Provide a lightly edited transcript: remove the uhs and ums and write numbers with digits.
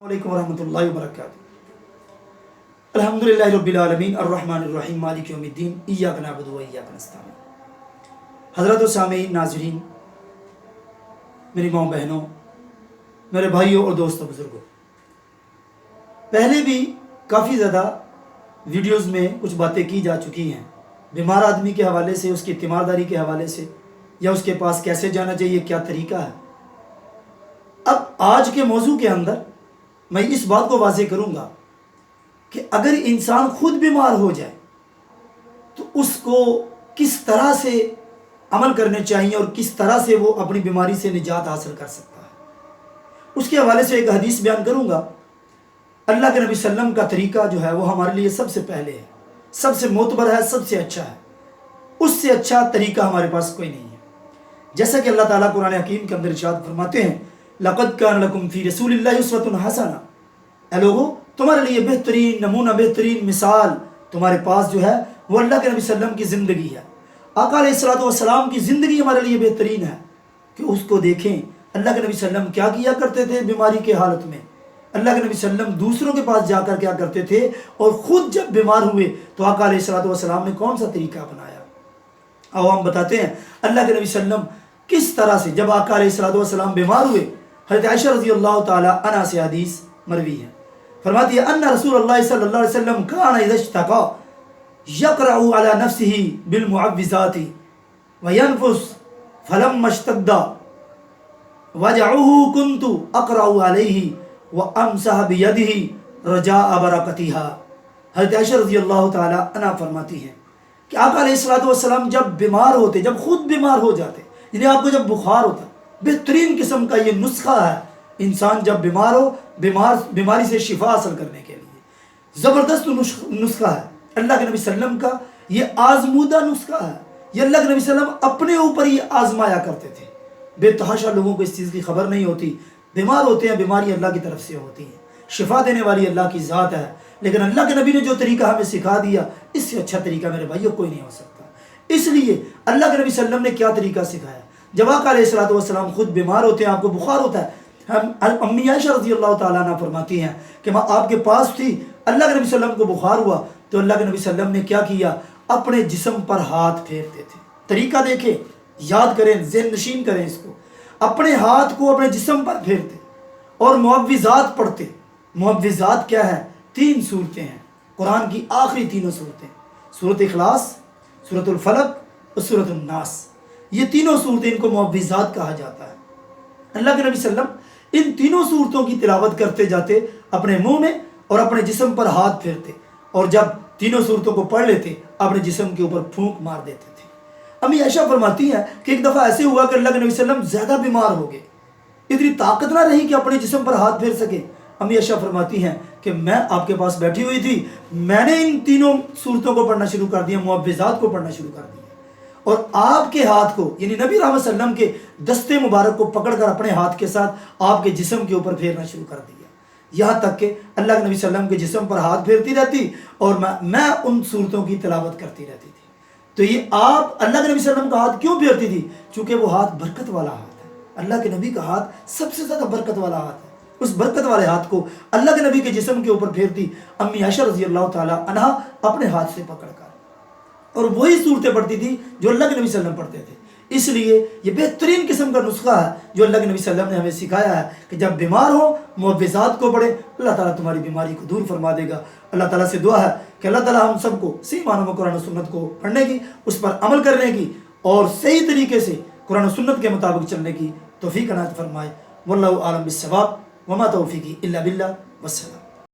علیکم ورحمۃ اللہ وبرکاتہ۔ الحمدللہ رب العالمین الرحمن الرحیم مالک یوم الدین ایاک نعبد و ایاک نستعین۔ حضرت و سامعین، ناظرین، میری ماں بہنوں، میرے بھائیوں اور دوستوں، بزرگوں، پہلے بھی کافی زیادہ ویڈیوز میں کچھ باتیں کی جا چکی ہیں بیمار آدمی کے حوالے سے، اس کی تیمارداری کے حوالے سے، یا اس کے پاس کیسے جانا چاہیے، کیا طریقہ ہے۔ اب آج کے موضوع کے اندر میں اس بات کو واضح کروں گا کہ اگر انسان خود بیمار ہو جائے تو اس کو کس طرح سے عمل کرنے چاہیے اور کس طرح سے وہ اپنی بیماری سے نجات حاصل کر سکتا ہے۔ اس کے حوالے سے ایک حدیث بیان کروں گا۔ اللہ کے نبی صلی اللہ علیہ وسلم کا طریقہ جو ہے وہ ہمارے لیے سب سے پہلے ہے، سب سے معتبر ہے، سب سے اچھا ہے۔ اس سے اچھا طریقہ ہمارے پاس کوئی نہیں ہے۔ جیسا کہ اللہ تعالیٰ قرآن حکیم کے اندر ارشاد فرماتے ہیں، لَقَدْ كَانَ لَكُمْ فِي رَسُولِ اللَّهِ أُسْوَةٌ حَسَنَةٌ، اے لوگو تمہارے لیے بہترین نمونہ، بہترین مثال تمہارے پاس جو ہے وہ اللہ کے نبی صلی اللہ علیہ وسلم کی زندگی ہے۔ آقا علیہ الصلوۃ والسلام کی زندگی ہمارے لیے بہترین ہے کہ اس کو دیکھیں۔ اللہ کے نبی صلی اللہ علیہ وسلم کیا کیا کرتے تھے بیماری کے حالت میں؟ اللہ کے نبی صلی اللہ علیہ وسلم دوسروں کے پاس جا کر کیا کرتے تھے، اور خود جب بیمار ہوئے تو آقا علیہ الصلوۃ والسلام نے کون سا طریقہ اپنایا؟ آؤ ہم بتاتے ہیں اللہ کے نبی صلی اللہ علیہ وسلم کس طرح سے جب آقا علیہ الصلوۃ والسلام بیمار ہوئے۔ حضرت عائشہ رضی اللہ تعالی عنہا سے حدیث مروی ہے، فرماتی ہے ان رسول اللہ صلی اللہ علیہ وسلم کان اذا اشتقى یقرأ علی نفسه بالمعوذات وینفس فلما اشتد وجعه كنت اقرأ علیہ وامسح بیدہ رجاء برکتها۔ حضرت عائشہ رضی اللہ تعالی عنہا فرماتی ہے کہ آقا علیہ الصلوۃ والسلام جب بیمار ہوتے، جب خود بیمار ہو جاتے، یعنی آپ کو جب بخار ہوتا، بہترین قسم کا یہ نسخہ ہے انسان جب بیمار ہو، بیماری سے شفا حاصل کرنے کے لیے زبردست نسخہ ہے اللہ کے نبی صلی اللہ علیہ وسلم کا۔ یہ آزمودہ نسخہ ہے، یہ اللہ کے نبی صلی اللہ علیہ وسلم اپنے اوپر یہ آزمایا کرتے تھے۔ بے تحاشا لوگوں کو اس چیز کی خبر نہیں ہوتی، بیمار ہوتے ہیں، بیماری اللہ کی طرف سے ہوتی ہے، شفا دینے والی اللہ کی ذات ہے، لیکن اللہ کے نبی نے جو طریقہ ہمیں سکھا دیا، اس سے اچھا طریقہ میرے بھائیوں کوئی نہیں ہو سکتا۔ اس لیے اللہ کے نبی صلی اللہ علیہ وسلم نے کیا طریقہ سکھایا؟ جب آقا علیہ الصلوۃ والسلام خود بیمار ہوتے ہیں، آپ کو بخار ہوتا ہے، امی عائشہ رضی اللہ تعالیٰ عنہ فرماتی ہیں کہ میں آپ کے پاس تھی، اللہ کے نبی صلی اللہ علیہ وسلم کو بخار ہوا تو اللہ کے نبی صلی اللہ علیہ وسلم نے کیا کیا؟ اپنے جسم پر ہاتھ پھیرتے تھے۔ طریقہ دیکھیں، یاد کریں، ذہن نشین کریں اس کو۔ اپنے ہاتھ کو اپنے جسم پر پھیرتے اور معوذات پڑھتے۔ معوذات کیا ہے؟ 3 صورتیں ہیں، قرآن کی آخری 3 صورتیں، سورۃ اخلاص، سورۃ الفلق اور سورۃ الناس۔ یہ 3 صورتیں، ان کو معوذات کہا جاتا ہے۔ اللہ کے نبی صلی اللہ علیہ وسلم ان 3 صورتوں کی تلاوت کرتے جاتے، اپنے منہ میں اور اپنے جسم پر ہاتھ پھیرتے، اور جب 3 صورتوں کو پڑھ لیتے اپنے جسم کے اوپر پھونک مار دیتے تھے۔ امی عائشہ فرماتی ہیں کہ ایک دفعہ ایسے ہوا کہ اللہ کے نبی صلی اللہ علیہ وسلم زیادہ بیمار ہو گئے، اتنی طاقت نہ رہی کہ اپنے جسم پر ہاتھ پھیر سکے۔ امی عائشہ فرماتی ہیں کہ میں آپ کے پاس بیٹھی ہوئی تھی، میں نے ان 3 صورتوں کو پڑھنا شروع کر دیا، معوذات کو پڑھنا شروع کر دیا، اور آپ کے ہاتھ کو، یعنی نبی رحمت صلی اللہ علیہ وسلم کے دستے مبارک کو پکڑ کر اپنے ہاتھ کے ساتھ آپ کے جسم کے اوپر پھیرنا شروع کر دیا، یہاں تک کہ اللہ کے نبی صلی اللہ علیہ وسلم کے جسم پر ہاتھ پھیرتی رہتی اور میں ان صورتوں کی تلاوت کرتی رہتی تھی۔ تو یہ آپ اللہ کے نبی صلی اللہ علیہ وسلم کا ہاتھ کیوں پھیرتی تھی؟ چونکہ وہ ہاتھ برکت والا ہاتھ ہے، اللہ کے نبی کا ہاتھ سب سے زیادہ برکت والا ہاتھ ہے۔ اس برکت والے ہاتھ کو اللہ کے نبی کے جسم کے اوپر پھیرتی امی عائشہ رضی اللہ تعالی عنہا اپنے ہاتھ سے پکڑ کر، اور وہی صورتیں پڑھتی تھی جو اللہ کے نبی صلی اللہ علیہ وسلم پڑھتے تھے۔ اس لیے یہ بہترین قسم کا نسخہ ہے جو اللہ کے نبی صلی اللہ علیہ وسلم نے ہمیں سکھایا ہے کہ جب بیمار ہو معوذات کو پڑھیں، اللہ تعالیٰ تمہاری بیماری کو دور فرما دے گا۔ اللہ تعالیٰ سے دعا ہے کہ اللہ تعالیٰ ہم سب کو صحیح معنوں میں قرآن و سنت کو پڑھنے کی، اس پر عمل کرنے کی اور صحیح طریقے سے قرآن و سنت کے مطابق چلنے کی توفیق عنایت فرمائے۔ واللہ اعلم بالصواب، وما توفیقی الا باللہ، والسلام۔